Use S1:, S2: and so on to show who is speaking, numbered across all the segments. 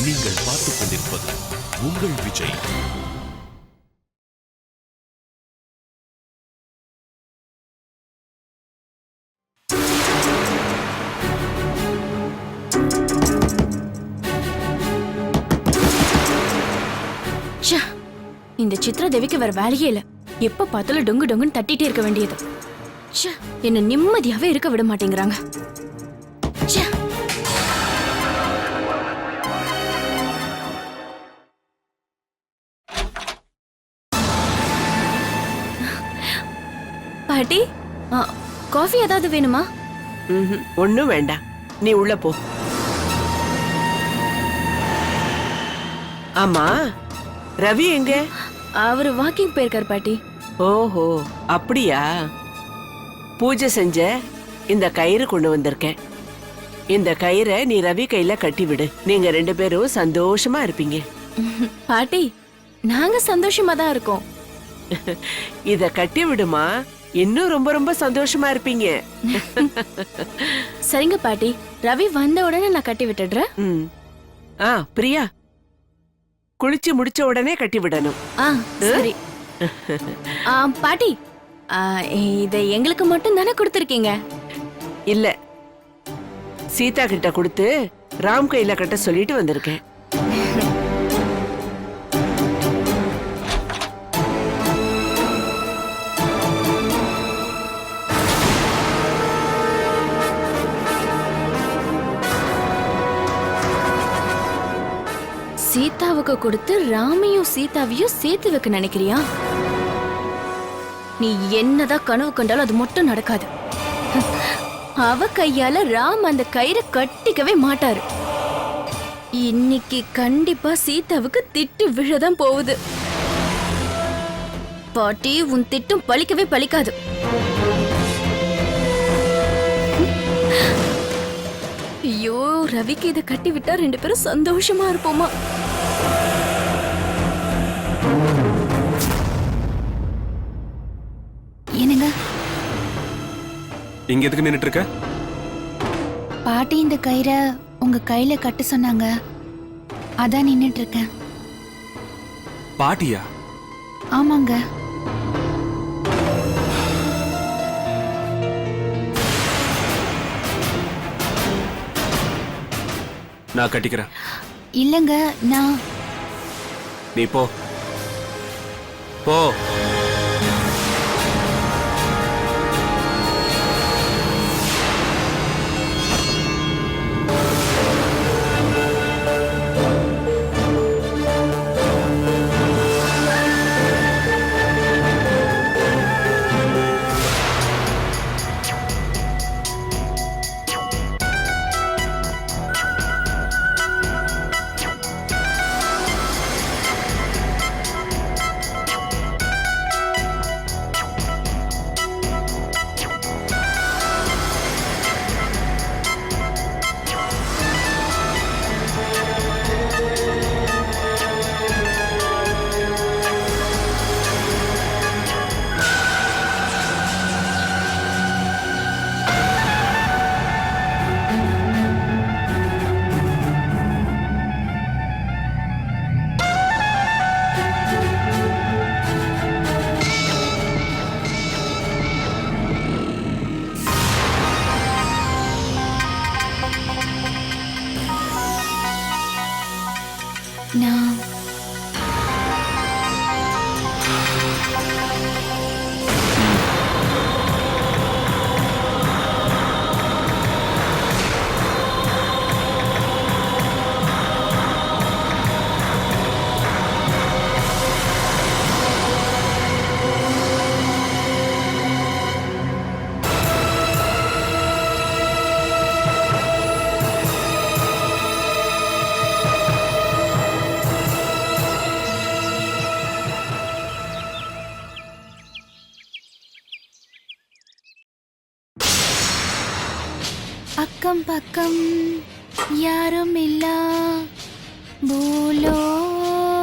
S1: நீங்கள் பார்த்துக் கொண்டிருப்பது உங்கள் விஜய்.
S2: இந்த சித்ரா தேவிக்கு வேற வேலையே இல்ல. எப்ப பார்த்தாலும் டொங்கு டொங்குன்னு தட்டிட்டே இருக்க வேண்டியது. என்ன நிம்மதியாவே இருக்க விட மாட்டேங்கிறாங்க. பாட்டி, காஃபி ஏதாவது வேணுமா?
S3: ஒண்ணும் வேண்டாம், நீ உள்ள போ. ஆமா, ரவி எங்க?
S2: அவரு வாக்கிங் போயிருக்கார் பாட்டி.
S3: ஓஹோ, அப்படியா? பூஜை செஞ்ச இந்த கயிறு கொண்டு வந்திருக்கேன். இந்த கயிறை நீ ரவி கையில கட்டி விடு. நீங்க 2 பேரும் சந்தோஷமா இருப்பீங்க.
S2: பாட்டி, நாங்க சந்தோஷமா தான் இருக்கோம்.
S3: இத கட்டி விடுமா, இன்னும் ரொம்ப ரொம்ப சந்தோஷமா இருப்பீங்க.
S2: சரிங்க பாட்டி, ரவி வந்த உடனே நான் கட்டி விட்டுடுறேன்.
S3: பிரியா, குளிச்சு முடிச்ச உடனே கட்டி விடணும்.
S2: சரி. பாட்டி, இத எங்களுக்கு மட்டும் தானே கொடுத்திருக்கீங்க?
S3: இல்ல, சீதா கிட்ட கொடுத்து ராம் கையில கட்ட சொல்லிட்டு வந்திருக்கேன்.
S2: சீதாவுக்கு கொடுத்து ராமையும் சீதாவையும் சேர்த்து வைக்க நினைக்கிறியா? நீ என்னதான் கனவு கண்டாலும் அது மட்டும் நடக்காது. அவ கையால ராம் அந்த கயிறை கட்டிக்கவே மாட்டாரு. இன்னைக்கு கண்டிப்பா சீதாவுக்கு திட்டு விழதான் போகுது. பாட்டி, உன் திட்டம் பலிக்கவே பலிக்காது. ஐயோ, ரவிக்கு இதை கட்டி விட்டா 2 பேரும் சந்தோஷமா இருப்போமா?
S4: என்னங்க
S5: இங்க எதுக்கு நின்னுட்டு இருக்க?
S4: பாட்டி இந்த கயிறை உங்க கையில கட்ட சொன்னாங்க, அதான் நின்னுட்டு இருக்கேன்.
S5: பாட்டியா?
S4: ஆமாங்க.
S5: நான் கட்டிக்கிறேன்.
S4: இல்லங்க, நான்.
S5: நீ போ போ.
S4: நான் அக்கம் பக்கம் யாரும் இல்லா பூலோகம்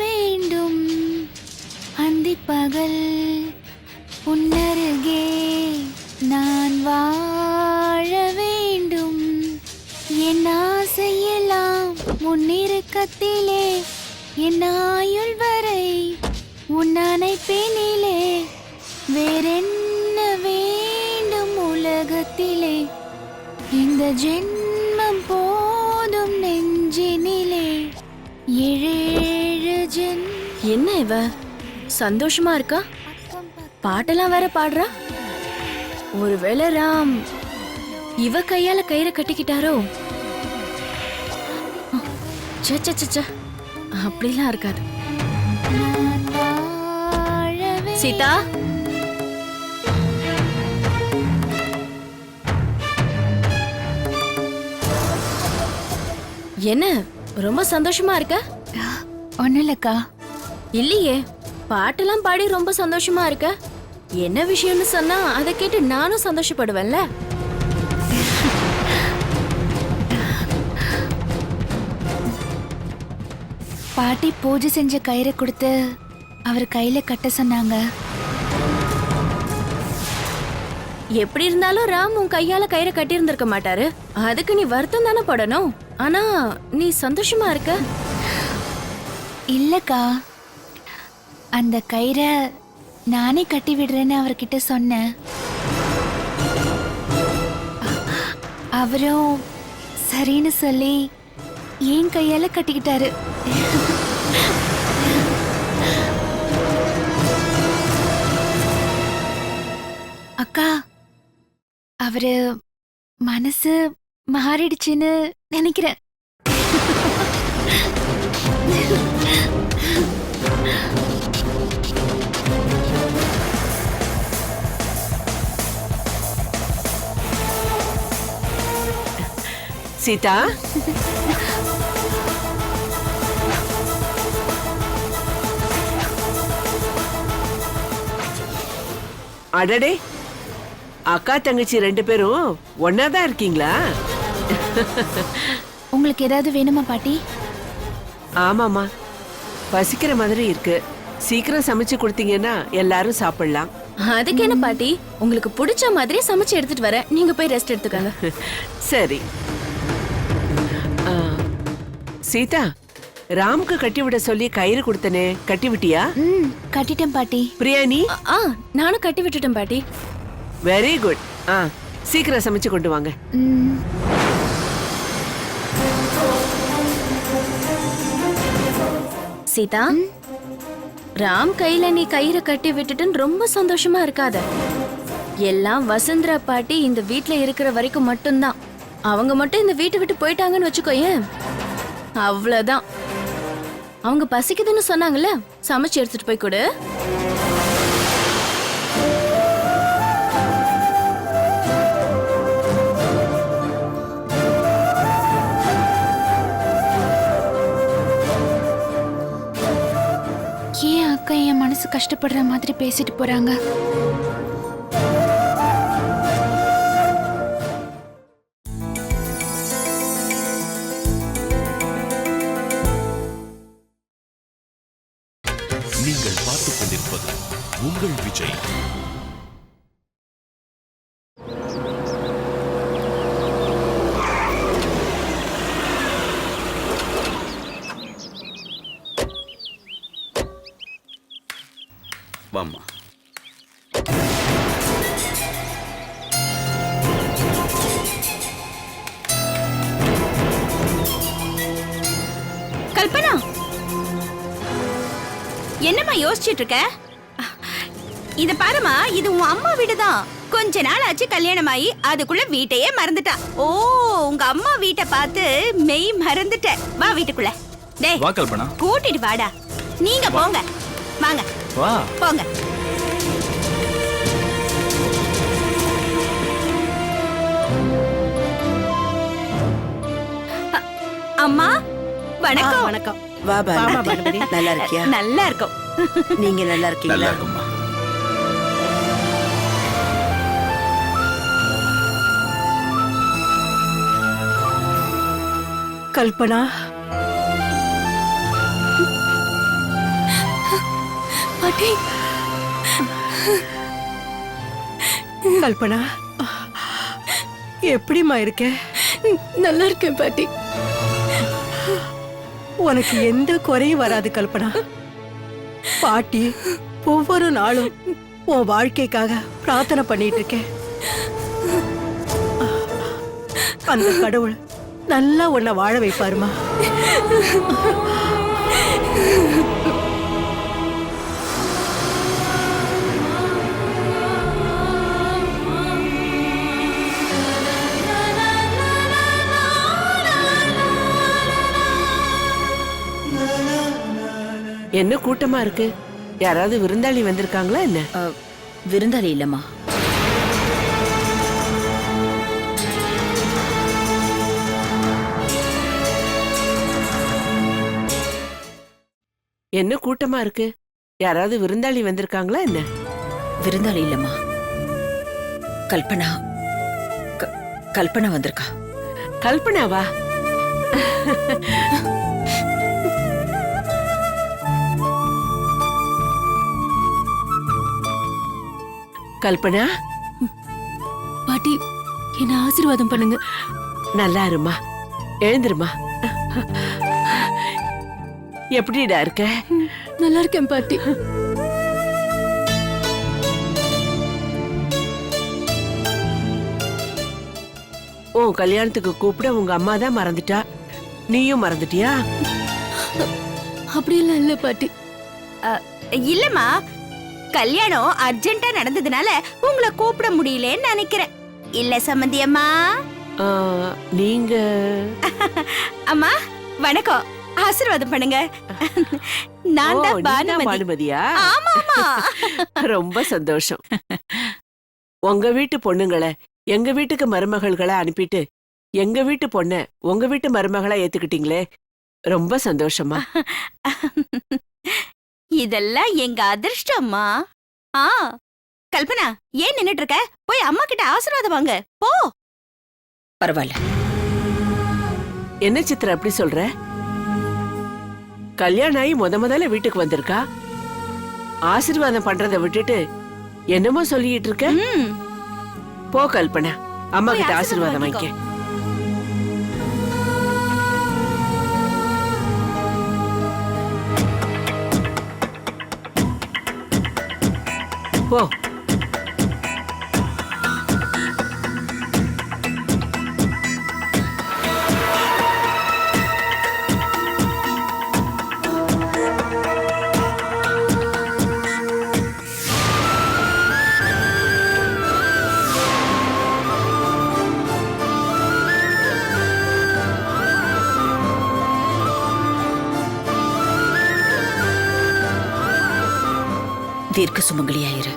S4: வேண்டும். அந்திப்பகல் உன்னருகே நான் வாழ வேண்டும். என் ஆசையெல்லாம் முன்னிருக்கத்திலே என் ஆயுள் வரை உன் அணைப்பினிலே வேறென்ன வேண்டும் உலகத்திலே இந்த ஜென்மம் போதும் நெஞ்சினிலே ஏழேழு
S2: என்ன இவ சந்தோஷமா இருக்கா? பாட்டெல்லாம் வேற பாடுறா. ஒருவேளை ராம் இவ கையால கயிறை கட்டிக்கிட்டாரோ? ச்சே, ச்சே, ச்சே, ச்சே. அப்படிலாம் இருக்காது. சீதா, என்ன ரொம்ப சந்தோஷமா இருக்க?
S4: ஒன்னும் இல்லக்கா.
S2: இல்லையே, பாட்டெல்லாம் பாடி ரொம்ப சந்தோஷமா இருக்க. என்ன விஷயம்னு சொன்னா அதை கேட்டு நானும் சந்தோஷப்படுவேன்ல.
S4: பாட்டி பூஜை செஞ்ச கயிறை கொடுத்து அவர் கையில கட்ட சொன்னாங்க.
S2: எப்படி இருந்தாலும் ராம் உன் கையால கயிறை கட்டி இருந்திருக்க மாட்டாரு. அதுக்கு நீ வருத்தம் தானே படணும். ஆனா நீ சந்தோஷமா இருக்க.
S4: இல்லக்கா, அந்த கயிறை நானே கட்டி விடுறேன்னு அவர்கிட்ட சொன்னேன். அவரும் சரின்னு சொல்லி என் கையால கட்டிக்கிட்டாரு. அக்கா, அவரு மனசு மாறிடுச்சுன்னு நினைக்கிறேன்.
S3: சீதா, அடடே, அக்கா தங்கச்சி ரெண்டு பேரும் ஒன்னாதான் இருக்கீங்களா?
S4: உங்களுக்கு ஏதாவது வேணுமா பாட்டி?
S3: ஆமாமா, பசிக்கிற மாதிரி இருக்கு. சீக்கிரம் சமைச்சு கொடுத்தீங்கன்னா எல்லாரும் சாப்பிடலாம்.
S2: அதுக்கு என்ன பாட்டி, உங்களுக்கு பிடிச்ச மாதிரி சமைச்சு எடுத்துட்டு வரேன். நீங்க போய் ரெஸ்ட் எடுத்துக்கங்க.
S3: சரி. சீதா, ராம்க்கு கட்டி விட சொல்லி கயிறு கொடுத்தனே, கட்டி விட்டியா?
S4: கட்டிட்டேன் பாட்டி.
S3: பிரியாணி?
S2: நானும் கட்டி விட்டுட்டேன் பாட்டி.
S3: Very good. சீக்கிரம் சமைச்சு கொண்டு வாங்க.
S2: சீதா, ராம் கையில நீ கயிறை கட்டி விட்டுட்டுன்னு ரொம்ப சந்தோஷமா இருக்காத. எல்லாம் வசுந்தரா பாட்டி இந்த வீட்ல இருக்கிற வரைக்கும் மட்டும்தான். அவங்க மட்டும் இந்த வீட்டை விட்டு போயிட்டாங்கன்னு வச்சுக்கோயேன், அவ்வளவுதான். அவங்க பசிக்குதுன்னு சொன்னாங்கல்ல, சமைச்சு எடுத்துட்டு போய் கொடு.
S4: ஏன் அக்கா என் மனசு கஷ்டப்படுற மாதிரி பேசிட்டு போறாங்க?
S1: நீங்கள் பார்த்துக் கொண்டிருப்பது உங்கள் விஜய்.
S6: வாம்மா.
S2: கல்பனா, என்னம்மா யோசிச்சுட்டு இருக்க?
S7: இத பாருமா, இது உன் அம்மா வீடுதான். கொஞ்ச நாள் ஆச்சு கல்யாணமாயி, அதுக்குள்ள வீட்டையே மறந்துட்டா. ஓ, உங்க அம்மா வீட்டை பார்த்து மெய் மறந்துட்ட. வா வீட்டுக்குள்ள. டேய்,
S5: வா கல்பனா.
S7: கூட்டிட்டு வாடா. நீங்க போங்க, வாங்க
S5: வா.
S7: போங்க. அம்மா வணக்கம்.
S8: வணக்கம். வா பானுமதி, நல்லா இருக்கியா?
S7: நல்லா இருக்கும்.
S8: நீங்க நல்லா
S6: நல்லா
S8: இருக்கீங்களா?
S6: இருக்கும்மா.
S8: கல்பனா,
S2: பாட்டி,
S8: கல்பனா எப்படிம்மா இருக்க?
S2: நல்லா இருக்கேன் பாட்டி.
S8: உனக்கு எந்த குறையும் வராது கல்பனா. பாட்டி ஒவ்வொரு நாளும் உன் வாழ்க்கைக்காக பிரார்த்தனை பண்ணிட்டு இருக்கேன். அந்த கடவுள் நல்லா உன்னை வாழ வைப்பாருமா.
S3: என்ன கூட்டமா இருக்கு? யாராவது விருந்தாளி வந்திருக்காங்களா என்ன?
S8: விருந்தாளி இல்லம்மா.
S3: என்ன கூட்டமா இருக்கு? யாராவது விருந்தாளி வந்திருக்காங்களா என்ன?
S8: விருந்தாளி இல்லம்மா. கல்பனா கல்பனா வந்திருக்கா.
S3: கல்பனாவா? கல்பனா,
S2: பாட்டி என்ன ஆசீர்வாதம் பண்ணுங்க.
S3: நல்லா இருமா, எழுந்துருமா. எப்படிடா இருக்க?
S2: நல்லா இருக்கேன் பாட்டி.
S3: உன் கல்யாணத்துக்கு கூப்பிட உங்க அம்மா தான் மறந்துட்டா. நீயும் மறந்துட்டியா?
S2: அப்படியெல்லாம் இல்ல பாட்டி.
S7: இல்லம்மா, கல்யாணம் அர்ஜென்ட்டா நடந்ததுனால உங்களை கூப்பிட முடியலன்னு நினைக்கிறேன். இல்ல சம்மந்தி அம்மா?
S3: ஆ, நீங்க
S7: அம்மா வணக்கம், ஆசீர்வாதம் பண்ணுங்க. நான்
S3: ஓ,
S7: தான்
S3: நீதான்
S7: பானுமதி.
S3: பானுமதியா?
S7: ஆமா ஆமா.
S3: ரொம்ப சந்தோஷம். உங்க வீட்டு பொண்ணுங்களை எங்க வீட்டுக்கு மருமகள்களை அனுப்பிட்டு எங்க வீட்டு பொண்ண உங்க வீட்டு மருமகளா ஏத்துக்கிட்டீங்களே, ரொம்ப சந்தோஷமா.
S7: இதெல்லாம் எங்க அதிர்ஷ்டம்மா. ஆ கல்பனா, ஏன் நின்னுட்டு இருக்க? போய் அம்மா கிட்ட ஆசீர்வாதம் வாங்க போ.
S8: பரவாயில்ல.
S3: என்ன சித்ரா அப்படி சொல்ற? கல்யாணம் ஆகி முதல்ல வீட்டுக்கு வந்திருக்கா. ஆசீர்வாதம் பண்றதை விட்டுட்டு என்னமோ சொல்லிட்டு இருக்க.
S7: ம்,
S3: போ கல்பனா, அம்மா
S7: போய்
S3: கிட்ட
S7: ஆசீர்வாதம்
S3: ஆசீர்வாதம் வாங்கிக்க. போ.
S8: தீர்க்க சுமங்கலியாயிரு.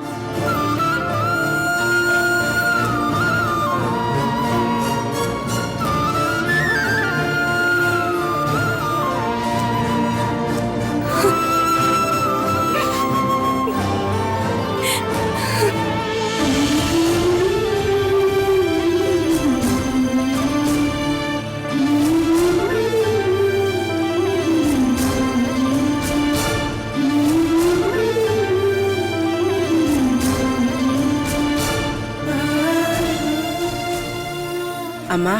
S8: அம்மா,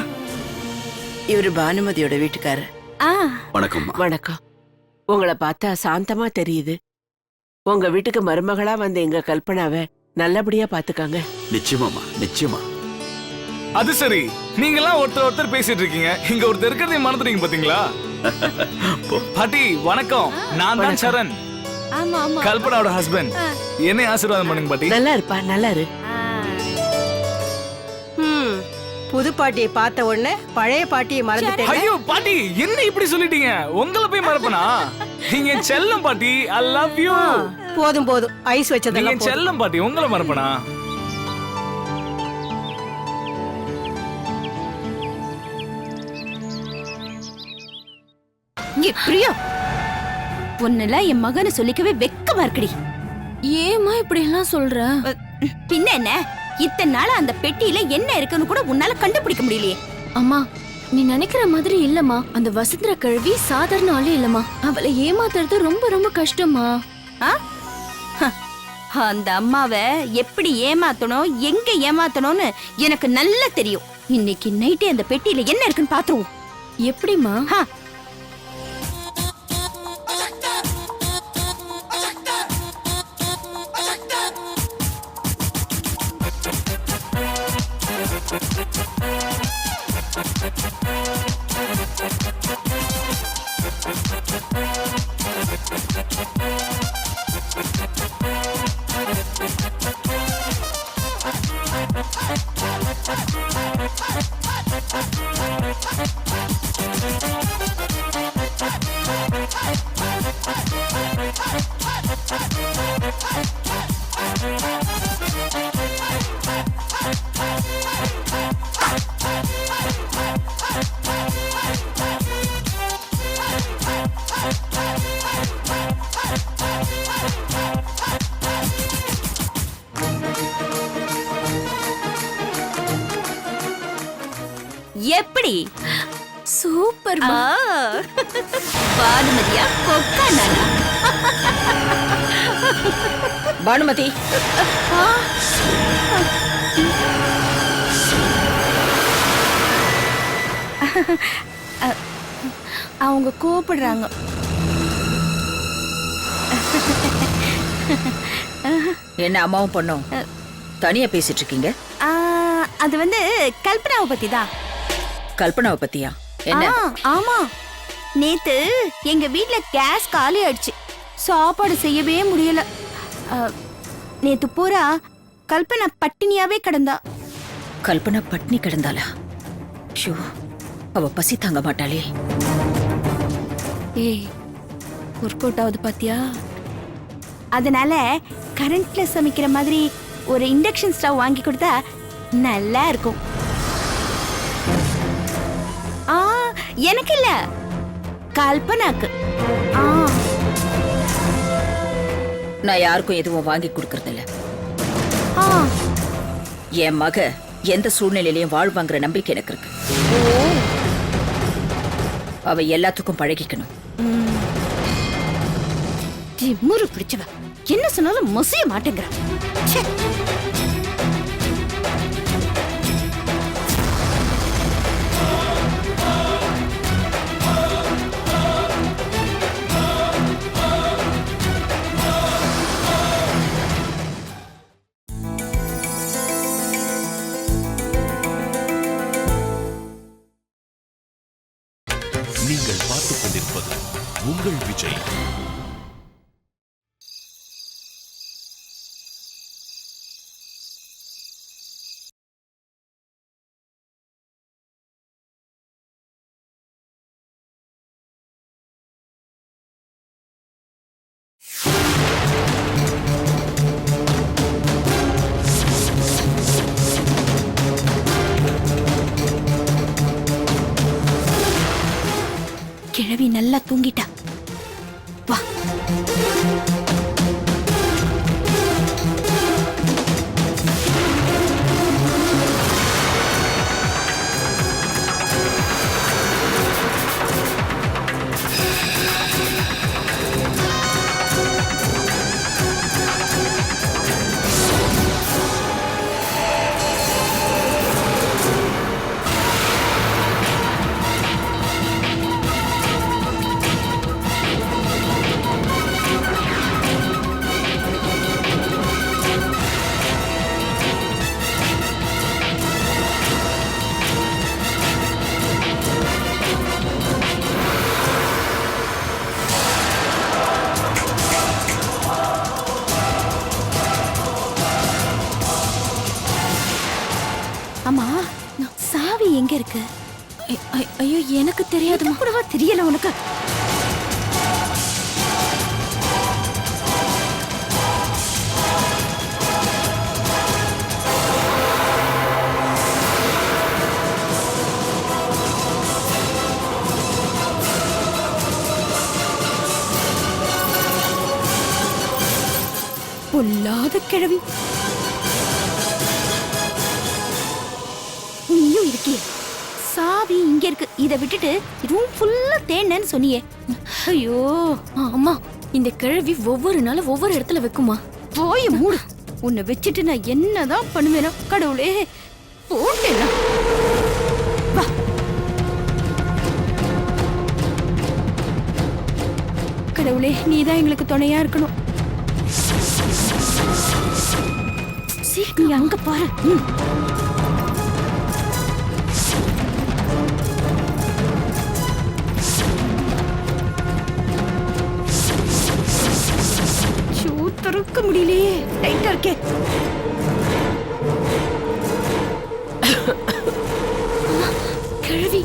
S8: இவரு பானுமதியோட வீட்டுக்காரர்.
S7: ஆ
S5: வணக்கம்மா.
S3: வணக்கம். உங்களை பார்த்தா சாந்தமா தெரியுது. உங்க வீட்டுக்கு மருமகளா வந்த எங்க கல்பனாவை நல்லபடியா பாத்துக்காங்க.
S5: நிச்சயமாமா, நிச்சயமா.
S6: அது சரி, நீங்க எல்லாம் ஒருத்தர் பேசிட்டு இருக்கீங்க, இங்க ஒருத்தர் இருக்கிறதை மறந்துட்டீங்க பாத்தீங்களா? பாட்டி வணக்கம், நான் தான் சரண்,
S7: ஆமா ஆமா.
S6: கல்பனாவோட ஹஸ்பண்ட். என்னை ஆசீர்வாதம் பண்ணுங்க பாட்டி.
S3: நல்லா இருப்பா, நல்லா இரு.
S8: புது பாட்டியை பார்த்த உடனே பழைய பாட்டியை மறந்துட்டேன்.
S6: ஐயோ பாட்டி, என்ன இப்படி சொல்லிட்டீங்க? உங்களை போய் மறப்பனா? நீங்க என் செல்லம் பாட்டி, ஐ லவ் யூ.
S8: போதும் போதும், ஐஸ்
S6: நீங்க
S8: வச்சதெல்லாம்
S6: என்
S8: போதும்.
S6: செல்லம் பாட்டி, உங்களை மறப்பனா?
S7: இங்க பிரியா, உன்னெல்லாம் என் மகனை சொல்லிக்கவே வெக்கமா இருக்குடி.
S2: ஏமா இப்படி எல்லாம் சொல்ற?
S7: பின்ன என்ன, இத்தனை நாள் அந்த பெட்டியில என்ன இருக்குன்னு கூட உன்னால கண்டுபிடிக்க முடியலையே.
S2: அம்மா, நீ நினைக்கிற மாதிரி இல்லம்மா. அந்த வசுந்தர கழுவி சாதாரண ஆளே இல்லம்மா. அவளை ஏமாத்துறது ரொம்ப ரொம்ப கஷ்டமா.
S7: ஆ? ஹ, அந்த அம்மாவை எப்படி ஏமாத்தணும், எங்க ஏமாத்தணும்னு எனக்கு நல்லா தெரியும். இன்னைக்கு நைட்டே அந்த பெட்டியில என்ன இருக்குன்னு பாத்துருவோம்.
S2: எப்படிமா?
S7: ஹ, எப்படி?
S2: சூப்பர்
S7: ஆ. பானுமதியா கொக்கா நானா?
S9: பானுமதி,
S7: அவங்க கூப்பிடுறாங்க.
S9: என்ன அம்மாவும் பொண்ணும் தனியா பேசிட்டு இருக்கீங்க?
S7: ஆ, அது வந்து கல்பனாவை பத்தி தான்.
S9: கல்பனாவை பத்தியா? என்ன?
S7: ஆமா, நேத்து எங்க வீட்ல கேஸ் காலி ஆயிடுச்சு. சாப்பாடு செய்யவே முடியல. நேத்து பூரா கல்பனா பட்டினியாவே கிடந்தா.
S9: கல்பனா பட்னி கிடந்தாளா? ஷோ, அவ பசி தாங்க மாட்டாளே.
S7: ஏய், ஒர்க் அவுட் ஆகுது பாத்தியா? அதனால கரண்ட்ல சமைக்கிற மாதிரி ஒரு இண்டக்ஷன் ஸ்டவ் வாங்கி கொடுத்தா நல்லா இருக்கும். ஆ, எனக்கு இல்ல, கல்பனாக்கு. ஆ,
S9: நான் யாருக்கும் எதுவும் வாங்கி கொடுக்கறது இல்ல.
S7: ஆ.
S9: என் மக எந்த சூழ்நிலையிலையும் வாழ்வாங்கிற நம்பிக்கை எனக்கு இருக்கு. அவ எல்லாத்துக்கும் பழகிக்கணும்.
S7: திமிரு பிடிச்சவ, என்ன சொன்னாலும் மொசிய மாட்டேங்கிற. ச்சே.
S1: நீங்கள் பார்த்துக் கொண்டிருப்பது உங்கள் விஜய்.
S7: கிழவி நல்லா தூங்கிட்டா. வா. ஆமா, சாவி எங்க இருக்கு?
S2: ஐயோ, எனக்கு தெரியாதுமா.
S7: கூடவா தெரியல உனக்கு? பொல்லாத கிழவி. நீயும் இருக்கியே. சாவி இங்க இருக்கு. இத விட்டுட்டு ரூம் ஃபுல்லா தேனன்னு சொன்னியே. ஐயோ.
S2: அம்மா, இந்த கிழவி ஒவ்வொரு நாளும் ஒவ்வொரு இடத்துல வைக்குமா.
S7: போய் மூடு. உன்னை வச்சுட்டு நான் என்னதான் பண்ணுவேனோ கடவுளே. போட்டேனா? வா. கடவுளே, நீதான் எங்களுக்கு துணையா இருக்கணும். சீக்கிரம் நீ அங்க பாரு. திறக்க முடியலையே, டைட்டா இருக்கே.
S2: கிழவி.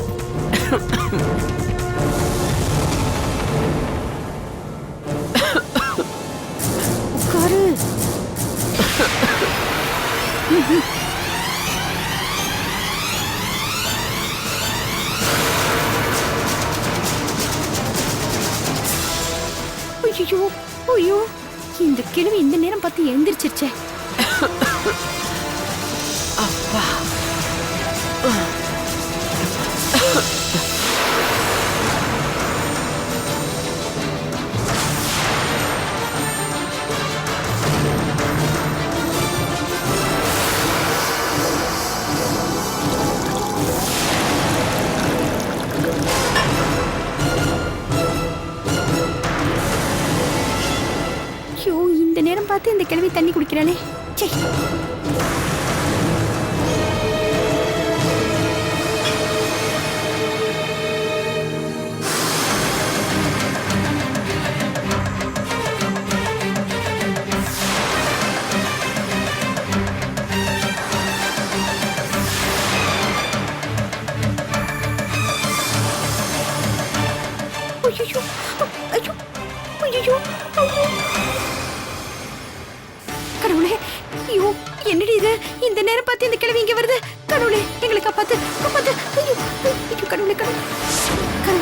S7: உட்காரு. ஐயோ, ஐயோ, இந்த கிழவி இந்த நேரம் பார்த்து எழுந்திருச்சிருச்சே.
S3: அப்பா.
S7: ஐயோ, இந்த நேரம் பார்த்து இந்த கிழவி தண்ணி குடிக்கிறாளே. சே. ஐயோ, ஐயோ, ஐயோ, ஐயோ. கடவுளே, ஐயோ, என்னடி இது? இந்த நேரம் பார்த்து இந்த கிழவி இங்க வருது. கடவுளே, எங்களை காப்பாத்து, காப்பாத்து. ஐயோ, ஐயோ, கடவுளே, கடவுளே. கடவுளே.